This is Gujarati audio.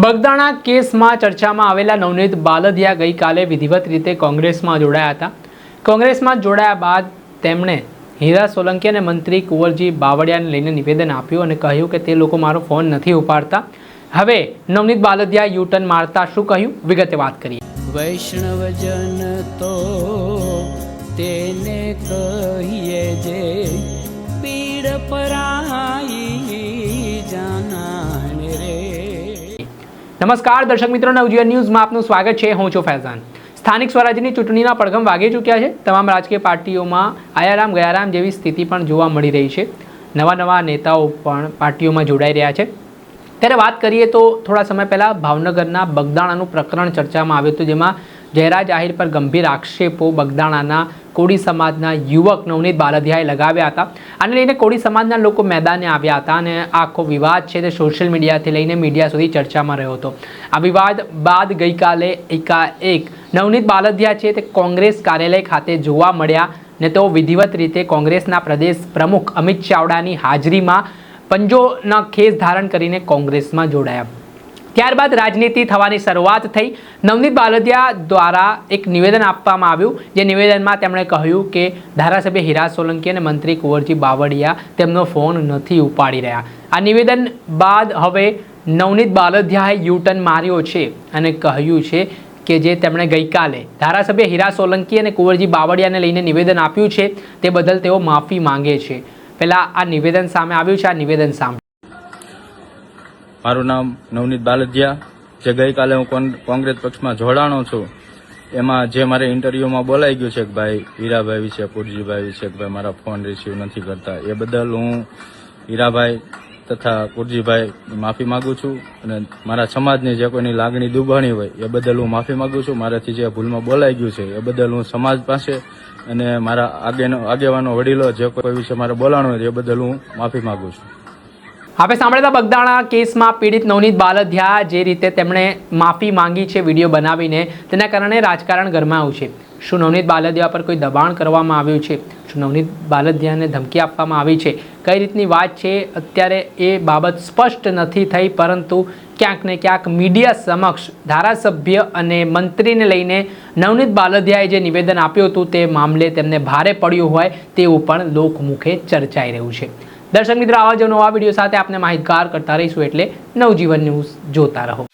બગદાણા કેસમાં ચર્ચામાં આવેલા નવનીત બાલદિયા ગઈકાલે વિધિવત રીતે કોંગ્રેસમાં જોડાયા હતા। કોંગ્રેસમાં જોડાયા બાદ તેમણે હીરા સોલંકી અને મંત્રી કુંવરજી બાવળિયાને લઈને નિવેદન આપ્યું અને કહ્યું કે તે લોકો મારો ફોન નથી ઉપાડતા। હવે નવનીત બાલદિયા યુ ટર્ન મારતા શું કહ્યું વિગતે વાત કરીએ। વૈષ્ણવજન તો તેને કહીએ જે પીડ પરાઈ જાનાને રે। નમસ્કાર દર્શક મિત્રો, નવજીવન ન્યૂઝમાં આપનું સ્વાગત છે। હું છું ફૈઝાન। સ્થાનિક સ્વરાજ્યની ચૂંટણીના પડઘમ વાગી ચૂક્યા છે। તમામ રાજકીય પાર્ટીઓમાં આયારામ ગયારામ જેવી સ્થિતિ પણ જોવા મળી રહી છે। નવા નેતાઓ પણ પાર્ટીઓમાં જોડાઈ રહ્યા છે। ત્યારે વાત કરીએ તો થોડા સમય પહેલાં ભાવનગરના બગદાણાનું પ્રકરણ ચર્ચામાં આવ્યું હતું, જેમાં જયરાજ આહિર પર ગંભીર આક્ષેપો બગદાણાના કોળી સમાજના યુવક નવનીત બાલદિયાએ લગાવ્યા હતા। આને લઈને કોળી સમાજના લોકો મેદાને આવ્યા હતા અને આખો વિવાદ છે તે સોશિયલ મીડિયાથી લઈને મીડિયા સુધી ચર્ચામાં રહ્યો હતો। આ વિવાદ બાદ ગઈકાલે એકાએક નવનીત બાલદિયા છે તે કોંગ્રેસ કાર્યાલય ખાતે જોવા મળ્યા ને તેઓ વિધિવત રીતે કોંગ્રેસના પ્રદેશ પ્રમુખ અમિત ચાવડાની હાજરીમાં પંજોના ખેસ ધારણ કરીને કોંગ્રેસમાં જોડાયા। ત્યારબાદ રાજનીતિ થવાની શરૂઆત થઈ। નવનીત બાલદિયા દ્વારા એક નિવેદન આપવામાં આવ્યું, જે નિવેદનમાં તેમણે કહ્યું કે ધારાસભ્ય હીરા સોલંકી અને મંત્રી કુંવરજી બાવળિયા તેમનો ફોન નથી ઉપાડી રહ્યા। આ નિવેદન બાદ હવે નવનીત બાલદિયાએ યુ ટર્ન માર્યો છે અને કહ્યું છે કે જે તેમણે ગઈકાલે ધારાસભ્ય હીરા સોલંકી અને કુંવરજી બાવળિયાને લઈને નિવેદન આપ્યું છે તે બદલ તેઓ માફી માંગે છે। પહેલાં આ નિવેદન સામે આવ્યું છે। આ નિવેદન સામે મારું નામ નવનીત બાલદિયા, જે ગઈકાલે હું કોંગ્રેસ પક્ષમાં જોડાણો છું। એમાં જે મારે ઇન્ટરવ્યુમાં બોલાઈ ગયું છે કે ભાઈ હીરાભાઈ વિશે, કુરજીભાઈ વિશે કે ભાઈ મારા ફોન રિસીવ નથી કરતા, એ બદલ હું હીરાભાઈ તથા કુરજીભાઈ માફી માગું છું અને મારા સમાજની જે કોઈની લાગણી દુભાણી હોય એ બદલ હું માફી માગું છું। મારાથી જે ભૂલમાં બોલાઈ ગયું છે એ બદલ હું સમાજ પાસે અને મારા આગેવાનો વડીલો જે કોઈ વિશે મારે બોલાણું હોય એ બદલ હું માફી માગું છું। આપણે સાંભળેલા બગદાણા કેસમાં પીડિત નવનીત બાલદિયા જે રીતે તેમણે માફી માંગી છે વિડીયો બનાવીને, તેના કારણે રાજકારણ ગરમાયું છે। શું નવનીત બાલદિયા પર કોઈ દબાણ કરવામાં આવ્યું છે? શું નવનીત બાલદિયાને ધમકી આપવામાં આવી છે? કઈ રીતની વાત છે અત્યારે એ બાબત સ્પષ્ટ નથી થઈ, પરંતુ ક્યાંક ને ક્યાંક મીડિયા સમક્ષ ધારાસભ્ય અને મંત્રીને લઈને નવનીત બાલદિયાએ જે નિવેદન આપ્યું હતું તે મામલે તેમને ભારે પડ્યું હોય તેવું પણ લોકમુખે ચર્ચાઈ રહ્યું છે। દર્શક મિત્રો, આવા જ નવા વિડીયો સાથે આપને માહિતગાર કરતા રહીશું, એટલે નવજીવન ન્યૂઝ જોતા રહો।